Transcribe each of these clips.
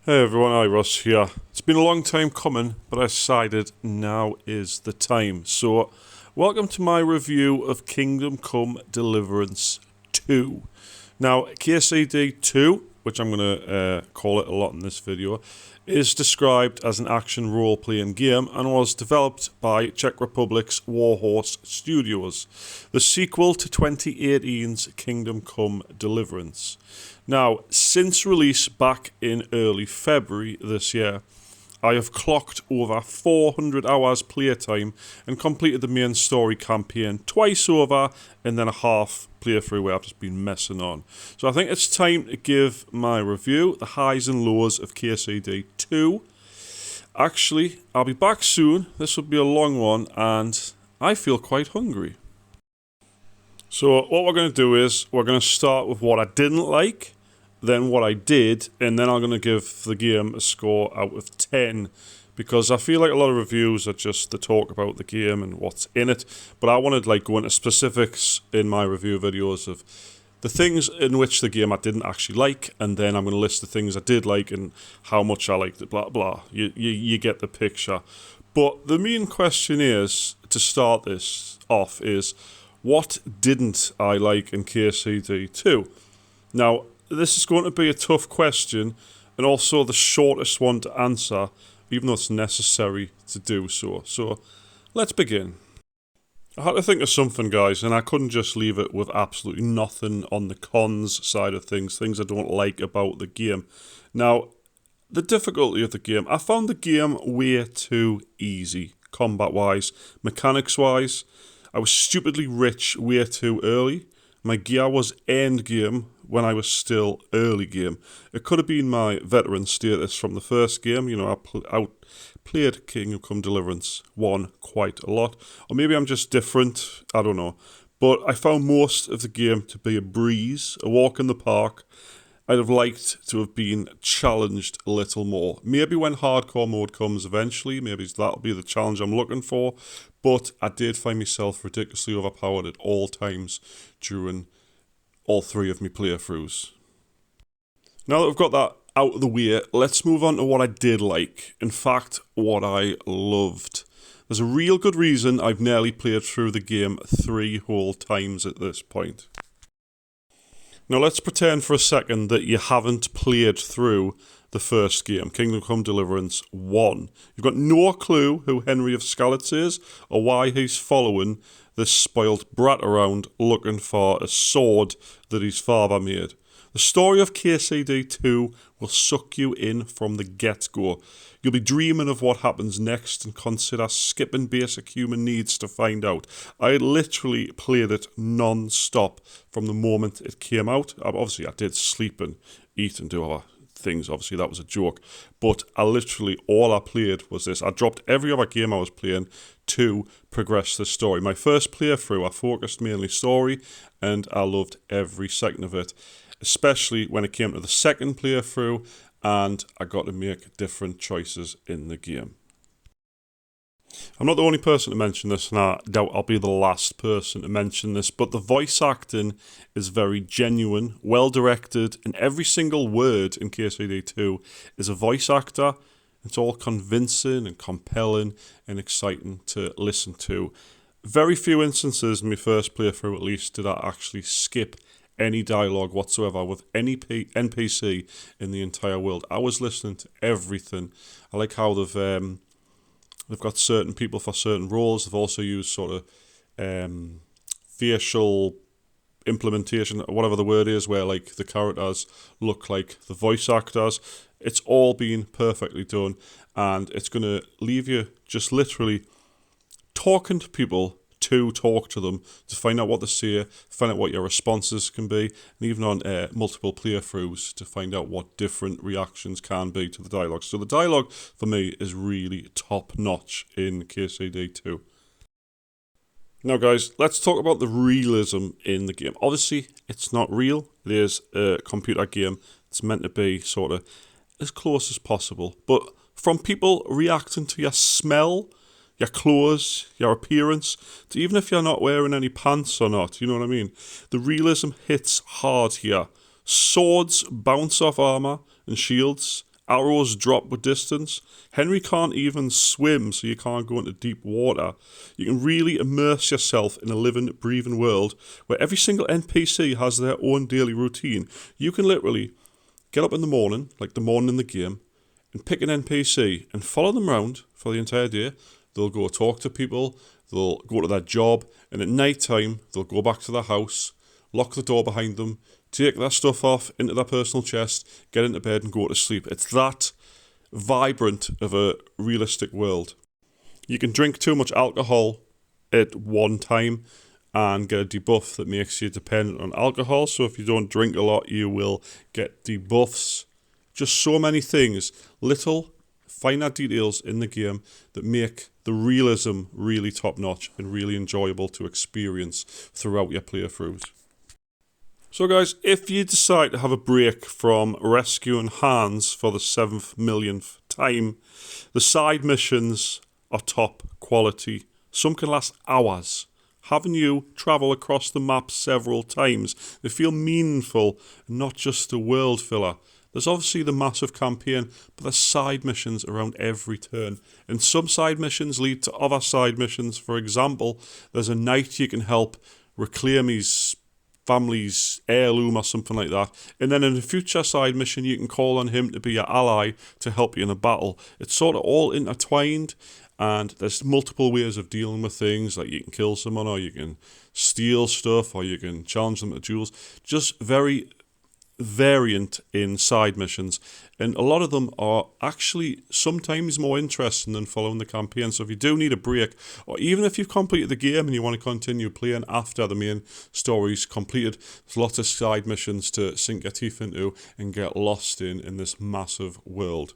Hey everyone, iRoss here. It's been a long time coming, but I decided now is the time. So, welcome to my review of Kingdom Come Deliverance 2. Now, KCD 2, which I'm going to call it a lot in this video, is described as an action role-playing game and was developed by Czech Republic's Warhorse Studios, the sequel to 2018's Kingdom Come Deliverance. Now, since release back in early February this year, I have clocked over 400 hours playtime and completed the main story campaign twice over and then a half playthrough where I've just been messing on. So I think it's time to give my review, the highs and lows of KCD 2. Actually, I'll be back soon. This will be a long one and I feel quite hungry. So what we're going to do is we're going to start with what I didn't like, then what I did, and then I'm going to give the game a score out of 10, because I feel like a lot of reviews are just to talk about the game and what's in it, but I wanted to go into specifics in my review videos of the things in which the game I didn't actually like, and then I'm going to list the things I did like and how much I liked it, blah blah. You get the picture. But the main question is, to start this off, is what didn't I like in KCD 2? Now, this is going to be a tough question and also the shortest one to answer, even though it's necessary to do so. So, let's begin. I had to think of something, guys, and I couldn't just leave it with absolutely nothing on the cons side of things I don't like about the game. Now, the difficulty of the game, I found the game way too easy, combat-wise, mechanics-wise. I was stupidly rich way too early. My gear was end game when I was still early game. It could have been my veteran status from the first game. You know, I outplayed Kingdom Come Deliverance 1 quite a lot. Or maybe I'm just different, I don't know. But I found most of the game to be a breeze, a walk in the park. I'd have liked to have been challenged a little more. Maybe when hardcore mode comes eventually, maybe that'll be the challenge I'm looking for. But I did find myself ridiculously overpowered at all times during all three of my playthroughs. Now that we've got that out of the way, let's move on to what I did like. In fact, what I loved. There's a real good reason I've nearly played through the game 3 whole times at this point. Now let's pretend for a second that you haven't played through the first game, Kingdom Come Deliverance 1. You've got no clue who Henry of Skalitz is or why he's following this spoilt brat around looking for a sword that his father made. The story of KCD 2 will suck you in from the get-go. You'll be dreaming of what happens next and consider skipping basic human needs to find out. I literally played it non-stop from the moment it came out. Obviously, I did sleep and eat and do other things. Obviously, that was a joke. But all I played was this. I dropped every other game I was playing to progress the story. My first playthrough, I focused mainly story, and I loved every second of it, especially when it came to the second playthrough and I got to make different choices in the game. I'm not the only person to mention this, and I doubt I'll be the last person to mention this, but the voice acting is very genuine, well directed, and every single word in KCD 2 is a voice actor. It's all convincing and compelling and exciting to listen to. Very few instances in my first playthrough, at least, did I actually skip any dialogue whatsoever with any NPC in the entire world. I was listening to everything. I like how they've got certain people for certain roles. They've also used sort of facial implementation, whatever the word is, where like the characters look like the voice actors. It's all been perfectly done, and it's going to leave you just literally talking to people to talk to them, to find out what they say, find out what your responses can be, and even on multiple playthroughs to find out what different reactions can be to the dialogue. So the dialogue for me is really top notch in KCD 2. Now guys, let's talk about the realism in the game. Obviously, it's not real. It is a computer game. It's meant to be sort of as close as possible. But from people reacting to your smell, your clothes, your appearance, to even if you're not wearing any pants or not, you know what I mean? The realism hits hard here. Swords bounce off armour and shields, Arrows drop with distance. Henry can't even swim, so you can't go into deep water. You can really immerse yourself in a living, breathing world where every single NPC has their own daily routine. You can literally get up in the morning, like the morning in the game, and pick an NPC and follow them around for the entire day. They'll go talk to people, they'll go to their job, and at night time, they'll go back to their house, lock the door behind them, take their stuff off into their personal chest, get into bed and go to sleep. It's that vibrant of a realistic world. You can drink too much alcohol at one time and get a debuff that makes you dependent on alcohol. So if you don't drink a lot, you will get debuffs. Just so many things, little finer details in the game that make the realism really top-notch and really enjoyable to experience throughout your playthroughs. So guys, if you decide to have a break from rescuing Hans for the 7th millionth time, the side missions are top quality. Some can last hours. Having you travel across the map several times, they feel meaningful, not just a world filler. There's obviously the massive campaign, but there's side missions around every turn. And some side missions lead to other side missions. For example, there's a knight you can help reclaim his family's heirloom or something like that. And then in a future side mission, you can call on him to be your ally to help you in a battle. It's sort of all intertwined, and there's multiple ways of dealing with things, like you can kill someone, or you can steal stuff, or you can challenge them to duels. Just very variant in side missions, and a lot of them are actually sometimes more interesting than following the campaign. So if you do need a break, or even if you've completed the game and you want to continue playing after the main story's completed, there's lots of side missions to sink your teeth into and get lost in this massive world.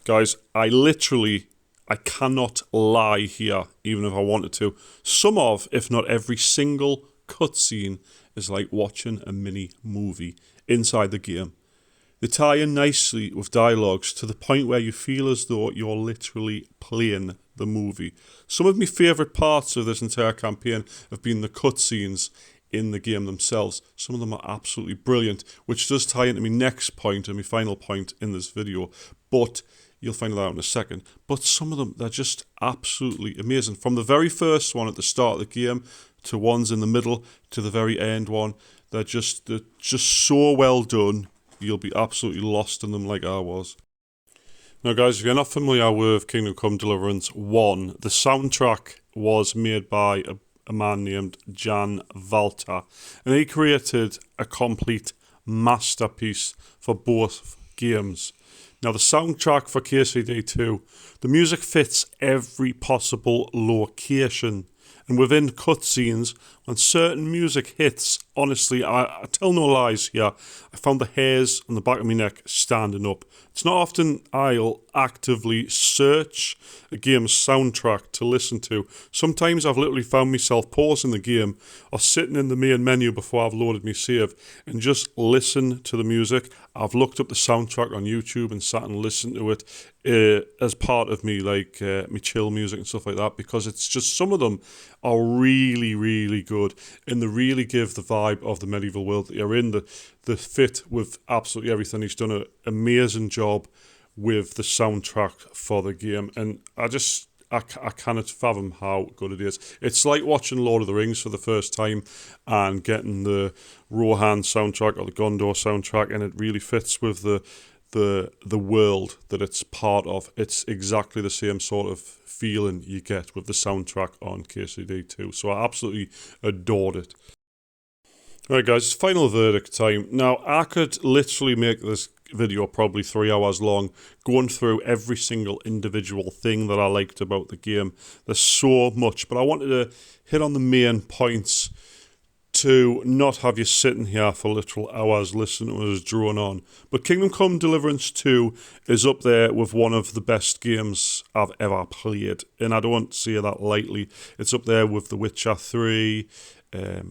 Guys, I cannot lie here, even if I wanted to. Some of, if not every single cutscene is like watching a mini movie inside the game. They tie in nicely with dialogues to the point where you feel as though you're literally playing the movie. Some of my favourite parts of this entire campaign have been the cutscenes in the game themselves. Some of them are absolutely brilliant, which does tie into my next point and my final point in this video, but you'll find that out in a second. But some of them, they're just absolutely amazing. From the very first one at the start of the game to ones in the middle to the very end one, they're just so well done. You'll be absolutely lost in them like I was. Now guys, if you're not familiar with Kingdom Come Deliverance 1, the soundtrack was made by a man named Jan Valter, and he created a complete masterpiece for both games. Now the soundtrack for KCD2, the music fits every possible location, and within cutscenes, when certain music hits, honestly, I tell no lies here, I found the hairs on the back of my neck standing up. It's not often I'll actively search a game's soundtrack to listen to. Sometimes I've literally found myself pausing the game or sitting in the main menu before I've loaded my save and just listen to the music. I've looked up the soundtrack on YouTube and sat and listened to it as part of me, like me chill music and stuff like that, because it's just, some of them are really, really good, and they really give the vibe of the medieval world that you're in. The fit with absolutely everything. He's done an amazing job with the soundtrack for the game, and I cannot fathom how good it is. It's like watching Lord of the Rings for the first time and getting the Rohan soundtrack or the Gondor soundtrack, and it really fits with the world that it's part of. It's exactly the same sort of feeling you get with the soundtrack on KCD2. So I absolutely adored it. Alright guys, final verdict time. Now, I could literally make this video probably 3 hours long, going through every single individual thing that I liked about the game. There's so much, but I wanted to hit on the main points to not have you sitting here for literal hours listening to us drone on. But Kingdom Come Deliverance 2 is up there with one of the best games I've ever played, and I don't say that lightly. It's up there with The Witcher 3,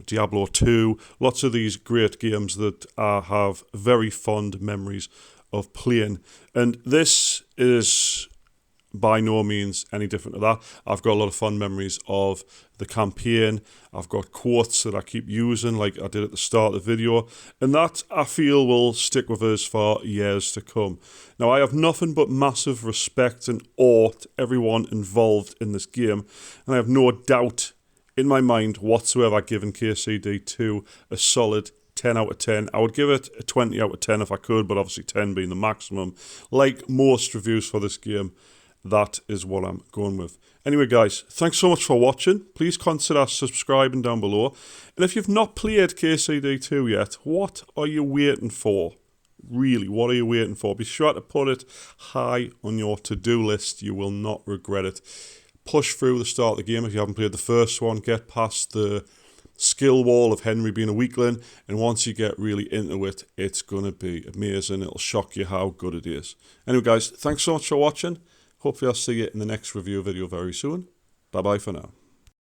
Diablo 2, lots of these great games that I have very fond memories of playing. And this is by no means any different to that. I've got a lot of fond memories of the campaign. I've got quotes that I keep using like I did at the start of the video, and that I feel will stick with us for years to come. Now, I have nothing but massive respect and awe to everyone involved in this game, and I have no doubt in my mind whatsoever giving KCD 2 a solid 10 out of 10. I would give it a 20 out of 10 if I could, but obviously 10 being the maximum. Like most reviews for this game, that is what I'm going with. Anyway, guys, thanks so much for watching. Please consider subscribing down below. And if you've not played KCD 2 yet, what are you waiting for? Really, what are you waiting for? Be sure to put it high on your to-do list. You will not regret it. Push through the start of the game if you haven't played the first one. Get past the skill wall of Henry being a weakling, and once you get really into it, it's going to be amazing. It'll shock you how good it is. Anyway, guys, thanks so much for watching. Hopefully I'll see you in the next review video very soon. Bye bye for now.